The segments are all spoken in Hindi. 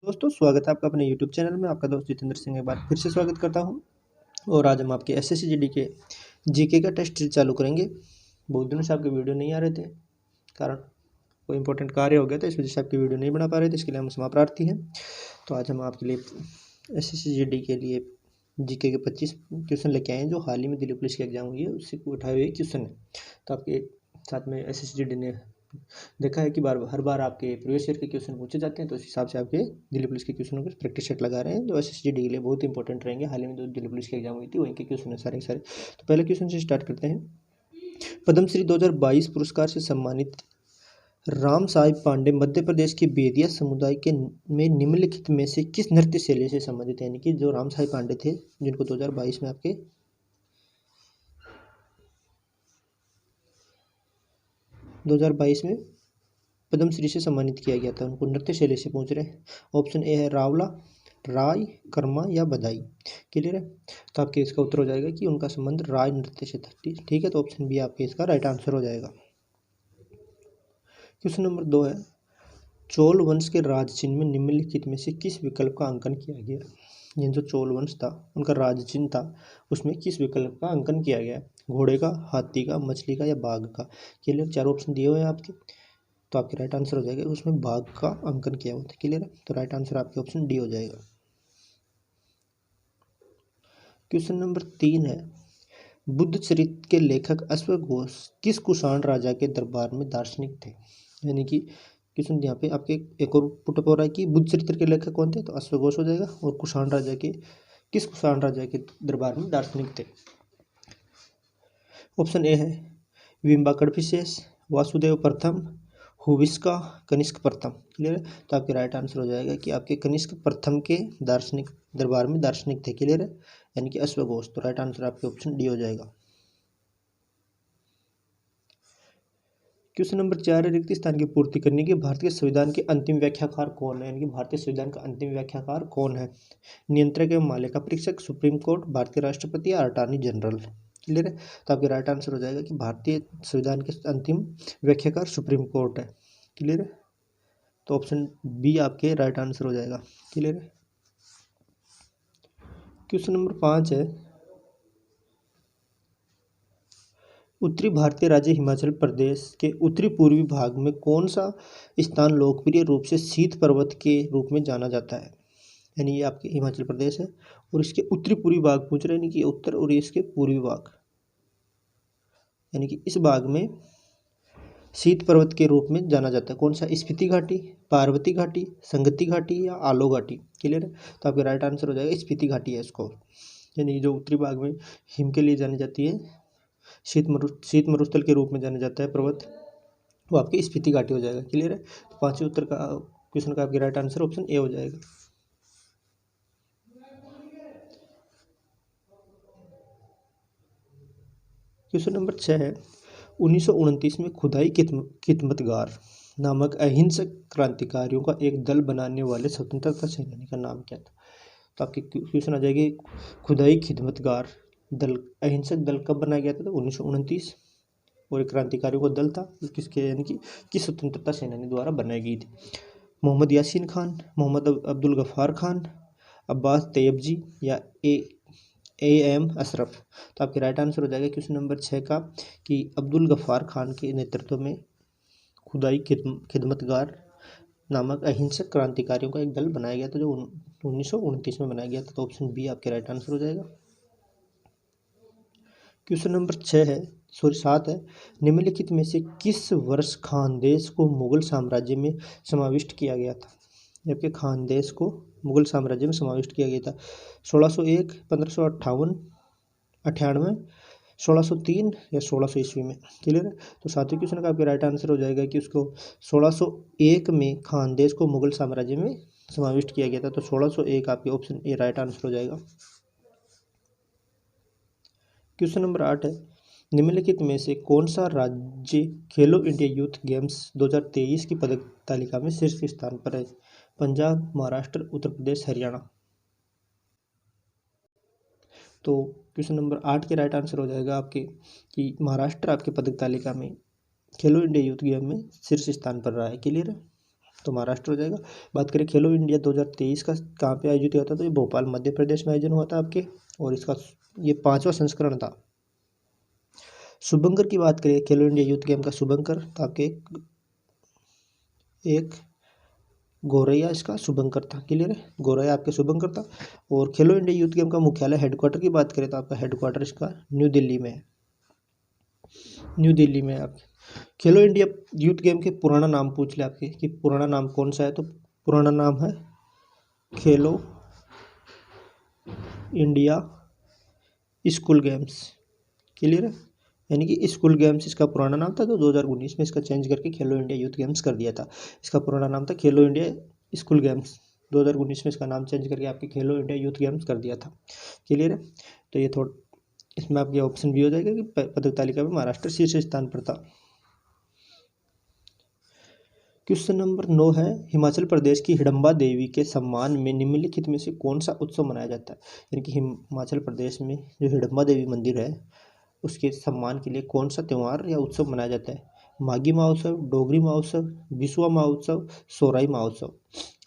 दोस्तों, स्वागत है आपका अपने यूट्यूब चैनल में। आपका दोस्त जितेंद्र सिंह एक बार फिर से स्वागत करता हूं। और आज हम आपके एसएससी जीडी के जीके का टेस्ट चालू करेंगे। बहुत दिनों से आपके वीडियो नहीं आ रहे थे, कारण कोई इंपॉर्टेंट कार्य हो गया था, इस वजह से आपकी वीडियो नहीं बना पा रहे थे। इसके लिए हम क्षमा प्रार्थी हैं। तो आज हम आपके लिए एसएससी जीडी के लिए जीके के 25 क्वेश्चन लेके आए हैं, जो हाल ही में दिल्ली पुलिस की एग्जाम हुई है उससे उठाए हुए क्वेश्चन है। तो आपके साथ में एसएससी जीडी ने देखा है कि हर बार आपके प्रीवियस ईयर के क्वेश्चन पूछे जाते हैं, तो उस हिसाब से आपके दिल्ली पुलिस के क्वेश्चनों के प्रैक्टिस सेट लगा रहे हैं, जो एसएसजी के लिए बहुत इंपॉर्टेंट रहेंगे। हाल ही में जो दिल्ली पुलिस की एग्जाम हुई थी वहीं के क्वेश्चन है सारे सारे। तो पहले क्वेश्चन से स्टार्ट करते हैं। पद्मश्री 2022 पुरस्कार से सम्मानित राम साहिब पांडे मध्य प्रदेश के बेदिया समुदाय के में निम्नलिखित में से किस नृत्य शैली से संबंधित है? यानी कि जो राम साहिब पांडे थे, जिनको 2022 में आपके 2022 में पद्मश्री से सम्मानित किया गया था, उनको नृत्य शैली से पूछ रहे हैं। ऑप्शन ए है रावला, राय, कर्मा या बधाई। क्लियर है? तो आपके इसका उत्तर हो जाएगा कि उनका संबंध राय नृत्य से था। ठीक है, तो ऑप्शन बी आपके इसका राइट आंसर हो जाएगा। क्वेश्चन नंबर 2 है, चोल वंश के राज चिन्ह में निम्नलिखित में से किस विकल्प का अंकन किया गया? ये जो चोल वंश था उनका राज चिन्ह था, उसमें किस विकल्प का अंकन किया गया? घोड़े का, हाथी का, मछली का या बाघ का? क्लियर? चार ऑप्शन दिए हुए हैं आपके, तो आपके राइट आंसर हो जाएगा उसमें बाघ का अंकन किया हुआ था। क्लियर है? तो राइट आंसर आपके ऑप्शन डी हो जाएगा। क्वेश्चन नंबर 3 है, बुद्ध चरित्र के लेखक अश्वघोष किस कुषाण राजा के दरबार में दार्शनिक थे? यानी कि क्वेश्चन यहाँ पे आपके एक और पुटअप हो रहा है कि बुद्ध चरित्र के लेखक कौन थे, तो अश्वघोष हो जाएगा। और कुषाण राजा के किस कुषाण राजा के दरबार में दार्शनिक थे? ऑप्शन ए है विम्बाकड़ विशेष, वासुदेव प्रथम, हुविस्का, कनिष्क प्रथम। क्लियर है? तो आपके राइट आंसर हो जाएगा कि आपके कनिष्क प्रथम के दार्शनिक दरबार में दार्शनिक थे। क्लियर है? यानी कि अश्वघोष। तो राइट आंसर आपके ऑप्शन डी हो जाएगा। क्वेश्चन नंबर 4 है, रिक्त स्थान की पूर्ति करने के भारतीय संविधान के अंतिम व्याख्याकार कौन है? यानी कि भारतीय संविधान का अंतिम व्याख्याकार कौन है? नियंत्रक एवं मालिका परीक्षक, सुप्रीम कोर्ट, भारतीय राष्ट्रपति या अटॉर्नी जनरल? क्लियर है? तो आपके राइट आंसर हो जाएगा कि भारतीय संविधान के अंतिम व्याख्याकार सुप्रीम कोर्ट है। क्लियर है? तो ऑप्शन बी आपके राइट आंसर हो जाएगा। क्लियर है? क्वेश्चन नंबर 5 है, उत्तरी भारतीय राज्य हिमाचल प्रदेश के उत्तरी पूर्वी भाग में कौन सा स्थान लोकप्रिय रूप से शीत पर्वत के रूप में जाना जाता है? यानी ये आपके हिमाचल प्रदेश है और इसके उत्तरी पूर्वी भाग पूछ रहे हैं, यानी कि उत्तर और इसके पूर्वी भाग, यानी कि इस भाग में शीत पर्वत के रूप में जाना जाता है। कौन सा? स्पीति घाटी, पार्वती घाटी, संगति घाटी या आलो घाटी? क्लियर है? तो आपका राइट आंसर हो जाएगा स्पीति घाटी है इसको, यानी जो उत्तरी भाग में हिम के लिए जानी जाती है, शीत मरुस्थल के रूप में जाना जाता है पर्वत, वो आपकी स्पीति घाटी हो जाएगा। क्लियर है? तो पांचवें उत्तर का क्वेश्चन का आपकी राइट आंसर ऑप्शन ए हो जाएगा। क्वेश्चन नंबर 6 है, 1929 में खुदाई खिदमतगार नामक अहिंसक क्रांतिकारियों का एक दल बनाने वाले स्वतंत्रता सेनानी का नाम क्या था? तो आपकी क्वेश्चन आ जाएगी, खुदाई खिदमतगार दल अहिंसक दल कब बनाया गया था? तो 1929, और एक क्रांतिकारियों का दल था, किसके यानी कि किस स्वतंत्रता सेनानी द्वारा बनाई गई थी? मोहम्मद यासीन खान, मोहम्मद अब्दुल गफ़ार खान, अब्बास तैयबजी या एम अशरफ? तो आपके राइट आंसर हो जाएगा क्वेश्चन नंबर 6 का कि अब्दुल गफ़ार खान के नेतृत्व में खुदाई खिदमतगार नामक अहिंसक क्रांतिकारियों का एक दल बनाया गया था, जो 1929 में बनाया गया था। तो ऑप्शन बी आपके राइट आंसर हो जाएगा। क्वेश्चन नंबर 7 है, निम्नलिखित में से किस वर्ष खानदेश को मुगल साम्राज्य में समाविष्ट किया गया था? जबकि खानदेश को मुगल साम्राज्य में समाविष्ट किया गया था 1601, 1558, 98, 1603 या 1600 ईस्वी में? क्लियर है? तो सातवें क्वेश्चन का आपका राइट आंसर हो जाएगा कि उसको 1601 में खानदेश को मुगल साम्राज्य में समाविष्ट किया गया था। तो 1601 आपके ऑप्शन ए राइट आंसर हो जाएगा। क्वेश्चन नंबर 8 है, निम्नलिखित में से कौन सा राज्य खेलो इंडिया यूथ गेम्स 2023 की पदक तालिका में शीर्ष स्थान पर है? पंजाब, महाराष्ट्र, उत्तर प्रदेश, हरियाणा? तो क्वेश्चन नंबर 8 के राइट आंसर हो जाएगा आपके कि महाराष्ट्र आपके पदक तालिका में खेलो इंडिया यूथ गेम में शीर्ष स्थान पर रहा है। क्लियर है? तो महाराष्ट्र हो जाएगा। बात करें खेलो इंडिया 2023 का कहाँ पे आयोजित हुआ था, तो ये भोपाल मध्य प्रदेश में आयोजन हुआ था आपके, और इसका ये 5वां संस्करण था। शुभंकर की बात करें खेलो इंडिया यूथ गेम का शुभंकर, तो आपके एक गौरैया इसका शुभंकर था। क्लियर है, गौरैया आपके शुभंकर था। और खेलो इंडिया यूथ गेम का मुख्यालय हेडक्वार्टर की बात करें तो आपका हेडक्वार्टर इसका न्यू दिल्ली में है। न्यू दिल्ली में आप खेलो इंडिया यूथ गेम के पुराना नाम पूछ ले आपके कि पुराना नाम कौन सा है, तो पुराना नाम है खेलो इंडिया स्कूल गेम्स। क्लियर है, यानी कि स्कूल गेम्स इसका पुराना नाम था, तो 2019 में इसका चेंज करके खेलो इंडिया यूथ गेम्स कर दिया था। इसका पुराना नाम था खेलो इंडिया स्कूल गेम्स, 2019 में इसका नाम चेंज करके आपके खेलो इंडिया यूथ गेम्स कर दिया था। क्लियर है, तो ये थोड़ा इसमें आपके ऑप्शन भी हो जाएगा कि पदक तालिका में महाराष्ट्र शीर्ष स्थान पर था। क्वेश्चन नंबर 9 है, हिमाचल प्रदेश की हिडम्बा देवी के सम्मान में निम्नलिखित में से कौन सा उत्सव मनाया जाता है। यानी कि हिमाचल प्रदेश में जो हिडम्बा देवी मंदिर है उसके सम्मान के लिए कौन सा त्यौहार या उत्सव मनाया जाता है। माघी महोत्सव, डोगरी महोत्सव, बिस्वा महोत्सव, सोराई महोत्सव।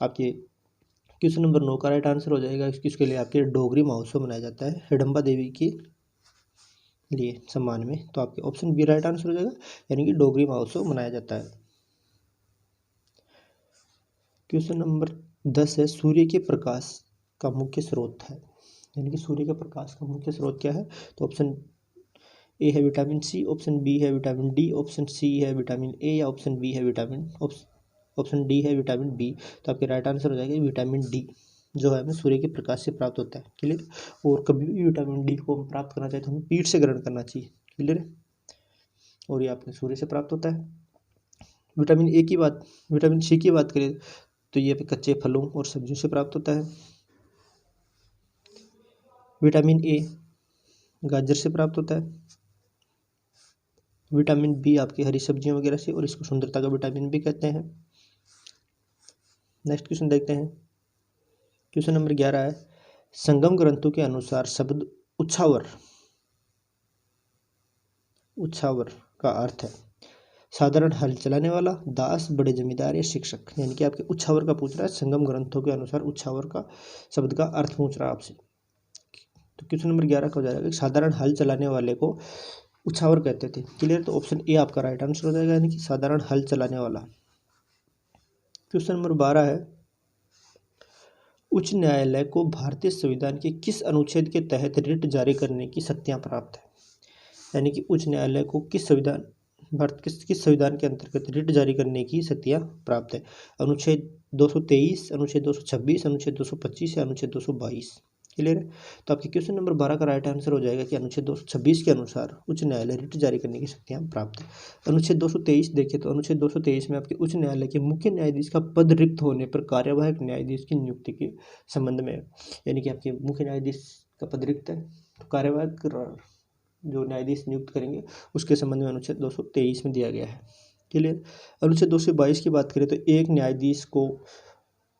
आपके क्वेश्चन नंबर 9 का राइट आंसर हो जाएगा इसके लिए आपके डोगरी महोत्सव मनाया जाता है हिडम्बा देवी के लिए सम्मान में, तो आपके ऑप्शन बी राइट आंसर हो जाएगा, यानी कि डोगरी महोत्सव मनाया जाता है। क्वेश्चन नंबर 10 है, सूर्य के प्रकाश का मुख्य स्रोत है। यानी कि सूर्य के प्रकाश का मुख्य स्रोत क्या है, तो ऑप्शन ए है विटामिन सी, ऑप्शन बी है विटामिन डी, ऑप्शन सी है विटामिन ए, या ऑप्शन बी है ऑप्शन डी है विटामिन बी। तो आपके राइट आंसर हो जाएगा विटामिन डी, जो है हमें सूर्य के प्रकाश से प्राप्त होता है। क्लियर, और कभी भी विटामिन डी को हम प्राप्त करना चाहे तो हमें पीठ से ग्रहण करना चाहिए। क्लियर, और ये आपके सूर्य से प्राप्त होता है। विटामिन सी की बात करें तो ये कच्चे फलों और सब्जियों से प्राप्त होता है। विटामिन ए गाजर से प्राप्त होता है। विटामिन बी आपकी हरी सब्जियों वगैरह से, और इसको सुंदरता का विटामिन भी कहते हैं। नेक्स्ट क्वेश्चन देखते हैं। क्वेश्चन नंबर 11 है, संगम ग्रंथों के अनुसार शब्द उछावर का अर्थ है साधारण हल चलाने वाला, दास, बड़े जमींदार या शिक्षक। यानी कि आपके उछावर का पूछ रहा है, संगम ग्रंथों के अनुसार उछावर का शब्द का अर्थ पूछ रहा है आपसे। तो क्वेश्चन नंबर 11 का हो जाएगा, साधारण हल चलाने वाले को उछावर कहते थे। क्लियर, तो ऑप्शन ए आपका राइट आंसर हो जाएगा, यानी कि साधारण हल चलाने वाला। क्वेश्चन नंबर 12 है, उच्च न्यायालय को भारतीय संविधान के किस अनुच्छेद के तहत रिट जारी करने की शक्तियां प्राप्त है। यानी कि उच्च न्यायालय को भारत किस संविधान के अंतर्गत रिट जारी करने की शक्तियां प्राप्त है। अनुच्छेद 223, अनुच्छेद 226, अनुच्छेद 225 या अनुच्छेद 222। क्लियर है, तो आपके क्वेश्चन नंबर 12 का राइट आंसर हो जाएगा कि अनुच्छेद 226 के अनुसार उच्च न्यायालय रिट जारी करने की शक्तियां प्राप्त है। अनुच्छेद 223 देखें तो अनुच्छेद 223 में आपके उच्च न्यायालय के मुख्य न्यायाधीश का पद रिक्त होने पर कार्यवाहक न्यायाधीश की नियुक्ति के संबंध में है। यानी कि आपके मुख्य न्यायाधीश का पद रिक्त है, तो कार्यवाहक जो न्यायाधीश नियुक्त करेंगे उसके संबंध में अनुच्छेद 223 में दिया गया है। क्लियर, अनुच्छेद 222 की बात करें तो एक न्यायाधीश को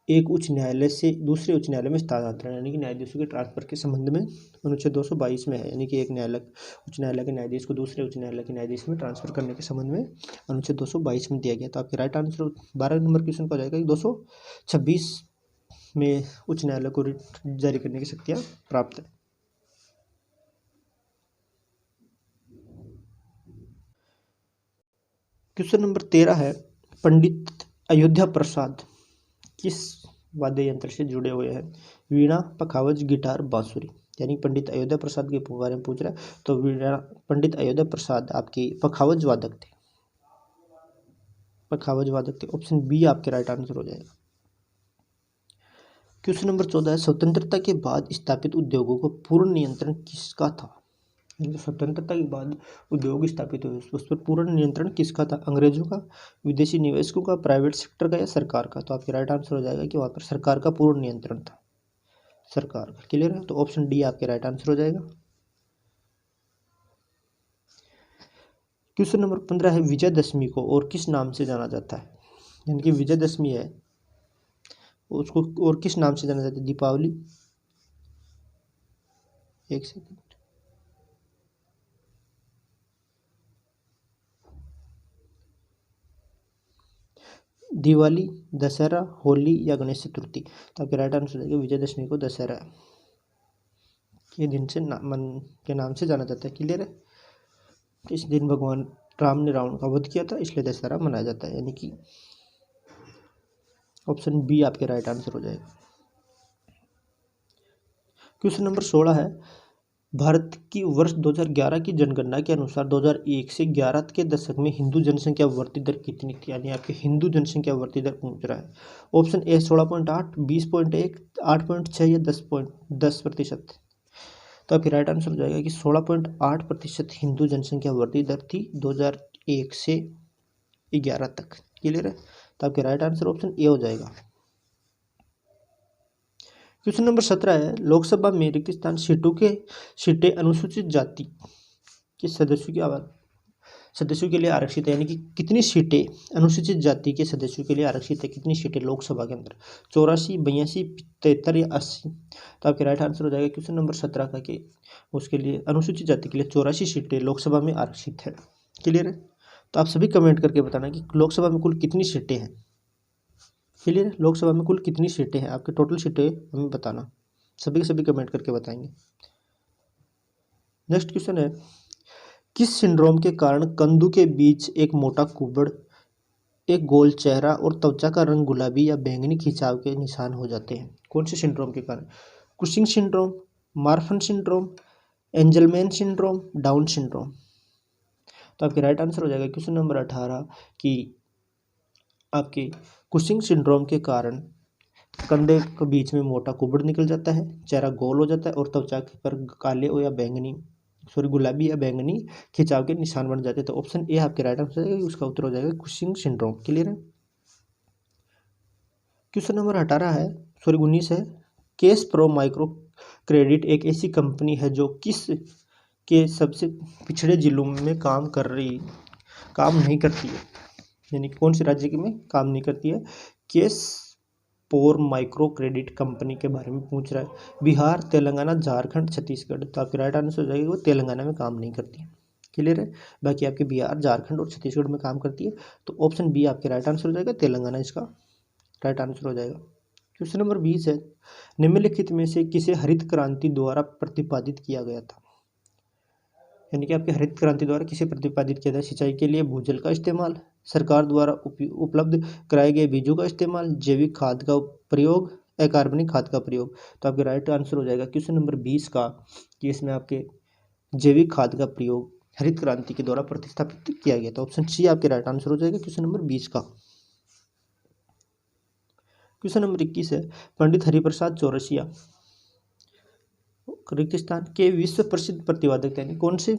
एक उच्च न्यायालय से दूसरे उच्च न्यायालय में स्थानांतरण, यानी कि न्यायाधीशों के ट्रांसफर के संबंध में अनुच्छेद 222 में है। यानी कि एक उच्च न्यायालय के न्यायाधीश को दूसरे उच्च न्यायालय के न्यायाधीश में ट्रांसफर करने के संबंध में अनुच्छेद 222 में दिया गया। तो आपके राइट आंसर 12 नंबर क्वेश्चन का हो जाएगा कि 226 में उच्च न्यायालय को रिट जारी करने की शक्तियाँ प्राप्त है। क्वेश्चन नंबर 13 है, पंडित अयोध्या प्रसाद किस वाद्य यंत्र से जुड़े हुए हैं। वीणा, पखावज, गिटार, बांसुरी। यानी पंडित अयोध्या प्रसाद के बारे में पूछ रहा है, तो वीणा पंडित अयोध्या प्रसाद आपके पखावज वादक थे। ऑप्शन बी आपके राइट आंसर हो जाएगा। क्वेश्चन नंबर 14 है, स्वतंत्रता के बाद स्थापित उद्योगों को पूर्ण नियंत्रण किसका था। स्वतंत्रता के बाद उद्योग स्थापित हुए उस पर पूर्ण नियंत्रण किसका था। अंग्रेजों का, विदेशी निवेशकों का, प्राइवेट सेक्टर का या सरकार का। तो आपके राइट आंसर हो जाएगा कि वहाँ पर सरकार का पूर्ण नियंत्रण था, सरकार का। क्लियर है, तो ऑप्शन डी आपके राइट आंसर हो जाएगा। क्वेश्चन नंबर 15 है, विजयदशमी को और किस नाम से जाना जाता है। यानी कि विजयदशमी है उसको और किस नाम से जाना जाता है। दीपावली, एक सेकंड, दिवाली, दशहरा, होली या गणेश चतुर्थी। तो आपके राइट आंसर हो जाएगा विजयदशमी को दशहरा के दिन से मन के नाम से जाना जाता है। क्लियर है। इस दिन भगवान राम ने रावण का वध किया था, इसलिए दशहरा मनाया जाता है, यानी कि ऑप्शन बी आपके राइट आंसर हो जाएगा। क्वेश्चन नंबर 16 है, भारत की वर्ष 2011 की जनगणना के अनुसार 2001 से 11 के दशक में हिंदू जनसंख्या वृद्धि दर कितनी थी, यानी आपके हिंदू जनसंख्या वृद्धि दर पूछ रहा है। ऑप्शन ए 16.8, 20.1, 8.6 या 10%। तो आपकी राइट आंसर हो जाएगा कि 16.8% हिंदू जनसंख्या वृद्धि दर थी 2001 से 11 तक। क्लियर है। तो आपके राइट आंसर ऑप्शन ए हो जाएगा। क्वेश्चन नंबर 17 है, लोकसभा में रिक्त स्थान सीटें अनुसूचित जाति के सदस्यों के लिए आरक्षित है, यानी कि कितनी सीटें अनुसूचित जाति के सदस्यों के लिए आरक्षित है, कितनी सीटें लोकसभा के अंदर, 84, 82, 73 या 80। तो आपके राइट आंसर हो जाएगा क्वेश्चन नंबर 17 का कि उसके लिए अनुसूचित जाति के लिए 84 सीटें लोकसभा में आरक्षित है। क्लियर है। तो आप सभी कमेंट करके बताना कि लोकसभा में कुल कितनी सीटें हैं। क्लियर, लोकसभा में कुल कितनी सीटें हैं, आपके टोटल सीटें हमें बताना, सभी के सभी कमेंट करके बताएंगे। नेक्स्ट क्वेश्चन है, किस सिंड्रोम के कारण कंधों के बीच एक मोटा कुबड़, एक गोल चेहरा और त्वचा का रंग गुलाबी या बैंगनी खिंचाव के निशान हो जाते हैं? कौन से सिंड्रोम के कारण? Cushing syndrome, Marfan syndrome, Angelman syndrome, down syndrome. तो आपके राइट आंसर हो जाएगा क्वेश्चन नंबर 18 कि आपके कुशिंग सिंड्रोम के कारण कंधे के बीच में मोटा कुबड़ निकल जाता है, चेहरा गोल हो जाता है और त्वचा पर काले या गुलाबी या बैंगनी खिंचाव के निशान बन जाते हैं। तो ऑप्शन ए आपके राइट आंसर है, उसका उत्तर हो जाएगा कुशिंग सिंड्रोम। क्लियर है। क्वेश्चन नंबर 19 है, केस प्रो माइक्रो क्रेडिट एक ऐसी कंपनी है जो किस के सबसे पिछड़े जिलों में काम नहीं करती है, यानी कौन से राज्य में काम नहीं करती है। केस पोर माइक्रो क्रेडिट कंपनी के बारे में पूछ रहा है, बिहार, तेलंगाना, झारखंड, छत्तीसगढ़। तो आपके राइट आंसर हो जाएगा वो तेलंगाना में काम नहीं करती है। क्लियर है। बाकी आपके बिहार, झारखंड और छत्तीसगढ़ में काम करती है। तो ऑप्शन बी आपके राइट आंसर हो जाएगा, तेलंगाना इसका राइट आंसर हो जाएगा। क्वेश्चन नंबर 20 है, निम्नलिखित में से किसे हरित क्रांति द्वारा प्रतिपादित किया गया था, यानी कि आपके हरित क्रांति द्वारा किसे प्रतिपादित किया था? सिंचाई के लिए भूजल का इस्तेमाल, सरकार द्वारा उपलब्ध कराए गए बीजों का इस्तेमाल, जैविक खाद का प्रयोग, अकार्बनिक खाद का प्रयोग। तो आपके राइट आंसर हो जाएगा क्वेश्चन नंबर 20 का कि इसमें आपके जैविक खाद का प्रयोग हरित क्रांति के द्वारा प्रतिस्थापित किया गया था। ऑप्शन सी आपके राइट आंसर हो जाएगा क्वेश्चन नंबर 20 का। क्वेश्चन नंबर 21 है, पंडित हरिप्रसाद चौरसिया रिक्त स्थान के विश्व प्रसिद्ध प्रतिवादक थे, यानी कौन से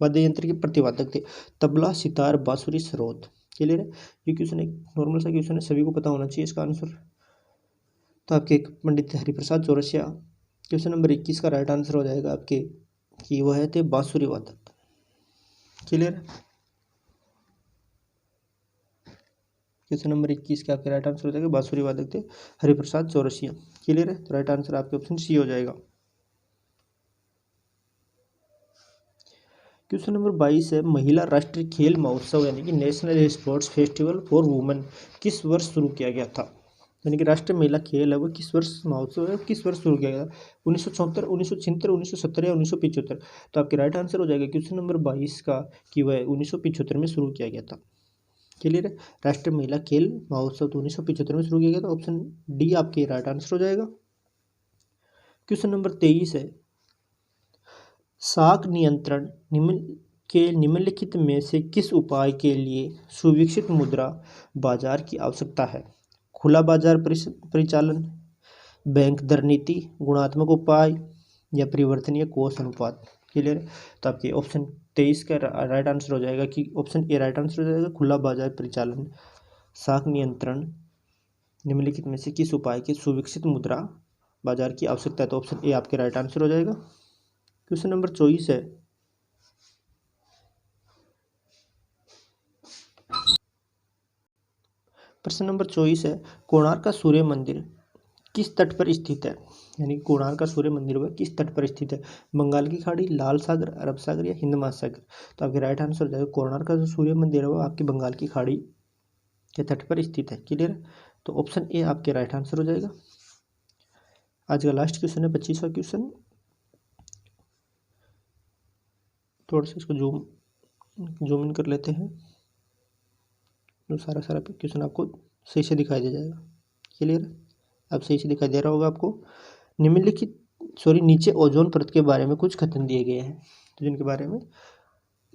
वाद्य यंत्र के प्रतिवादक थे? तबला, सितार, बांसुरी, सरोद। क्लियर है। ये क्वेश्चन एक नॉर्मल सा क्वेश्चन है, सभी को पता होना चाहिए इसका आंसर। तो आपके पंडित हरिप्रसाद चौरसिया क्वेश्चन नंबर 21 का राइट आंसर हो जाएगा आपके कि वह थे बांसुरी वादक। क्लियर है। क्वेश्चन नंबर 21 का आपके राइट आंसर हो जाएगा बांसुरी वादक थे हरिप्रसाद चौरसिया। क्लियर है। तो राइट आंसर आपके ऑप्शन सी हो जाएगा। क्वेश्चन नंबर 22 है, महिला राष्ट्रीय खेल महोत्सव यानी कि national sports festival for women किस वर्ष शुरू किया गया था, यानी कि राष्ट्रीय महिला खेल है वो किस वर्ष महोत्सव है, किस वर्ष शुरू किया गया था? 1974, 1976, 1970 या 1975। तो आपके राइट आंसर हो जाएगा क्वेश्चन नंबर 22 का कि वह 1975 में शुरू किया गया था। क्लियर है। राष्ट्रीय महिला खेल महोत्सव तो 1975 में शुरू किया गया था। ऑप्शन डी आपके राइट आंसर हो जाएगा। क्वेश्चन नंबर 23 है, साख नियंत्रण निम्नलिखित में से किस उपाय के लिए सुविकसित मुद्रा बाजार की आवश्यकता है? खुला बाजार परिचालन, बैंक दर नीति, गुणात्मक उपाय या परिवर्तनीय कोष अनुपात। क्लियर है। तो आपके ऑप्शन 23 का राइट आंसर हो जाएगा कि ऑप्शन ए राइट आंसर हो जाएगा, खुला बाजार परिचालन, साख नियंत्रण निम्नलिखित में से किस उपाय के सुविकसित मुद्रा बाजार की आवश्यकता है? तो ऑप्शन ए आपके राइट आंसर हो जाएगा। क्वेश्चन नंबर 24 है, प्रश्न नंबर 24 है, कोणार्क का सूर्य मंदिर किस तट पर स्थित है, यानी कोणार्क का सूर्य मंदिर वह किस तट पर स्थित है? बंगाल की खाड़ी, लाल सागर, अरब सागर या हिंद महासागर। तो आपके राइट आंसर हो जाएगा कोणार्क का जो सूर्य मंदिर है वो आपकी बंगाल की खाड़ी के तट पर स्थित है। क्लियर है? तो ऑप्शन ए आपके राइट आंसर हो जाएगा। आज का लास्ट क्वेश्चन है 25वां क्वेश्चन। थोड़ा सा इसको जूम इन कर लेते हैं तो सारा क्वेश्चन आपको सही से दिखाई दे जाएगा। क्लियर है? अब सही से दिखाई दे रहा होगा आपको। निम्नलिखित नीचे ओजोन परत के बारे में कुछ कथन दिए गए हैं, तो जिनके बारे में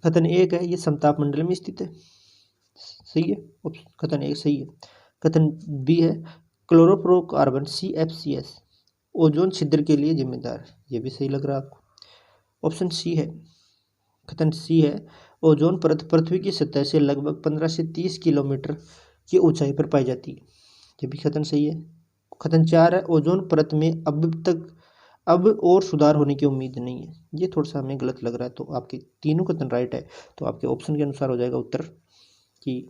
कथन एक है, ये समताप मंडल में स्थित है। सही है, कथन एक सही है। कथन बी है, क्लोरोफ्लोरोकार्बन CFCS ओजोन छिद्र के लिए जिम्मेदार है। ये भी सही लग रहा है आपको। ऑप्शन सी है, कथन सी है, ओजोन परत पृथ्वी की सतह से लगभग 15 से 30 किलोमीटर की ऊंचाई पर पाई जाती है। ये भी कथन सही है। कथन चार है, ओजोन परत में अब और सुधार होने की उम्मीद नहीं है। ये थोड़ा सा हमें गलत लग रहा है, तो आपके तीनों कथन राइट है। तो आपके ऑप्शन के अनुसार हो जाएगा उत्तर कि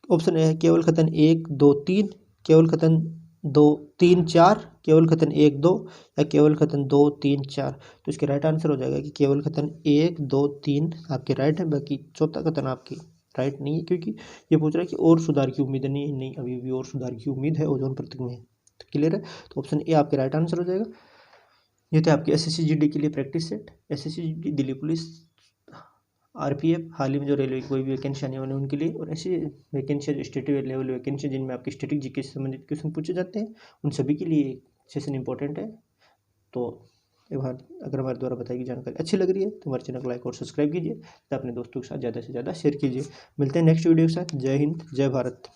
ऑप्शन ए है केवल कथन 1 2 3, केवल कथन 2 3 4, केवल कथन 1 2 या केवल कथन 2 3 4। तो इसके राइट आंसर हो जाएगा कि केवल कथन 1 2 3 आपके राइट है, बाकी चौथा कथन आपकी राइट नहीं है, क्योंकि ये पूछ रहा है कि और सुधार की उम्मीद नहीं, अभी भी और सुधार की उम्मीद है ओजोन परत में। तो क्लियर है? तो ऑप्शन ए आपके राइट आंसर हो जाएगा। ये थे आपके SSC GD के लिए practice set. SSC GD, Delhi police, RPF, हाल ही में जो रेलवे की कोई भी वैकेंसी आने वाली है उनके लिए, और ऐसी वैकेंसी जो स्टेट लेवल वैकेंसी जिनमें आपके स्टैटिक जीके से संबंधित क्वेश्चन पूछे जाते हैं, उन सभी के लिए सेशन इंपॉर्टेंट है। तो एक बार अगर हमारे द्वारा बताई गई जानकारी अच्छी लग रही है तो हमारे चैनल को लाइक और सब्सक्राइब कीजिए, तो अपने दोस्तों के साथ ज़्यादा से ज़्यादा शेयर कीजिए। मिलते हैं नेक्स्ट वीडियो के साथ। जय हिंद, जय भारत।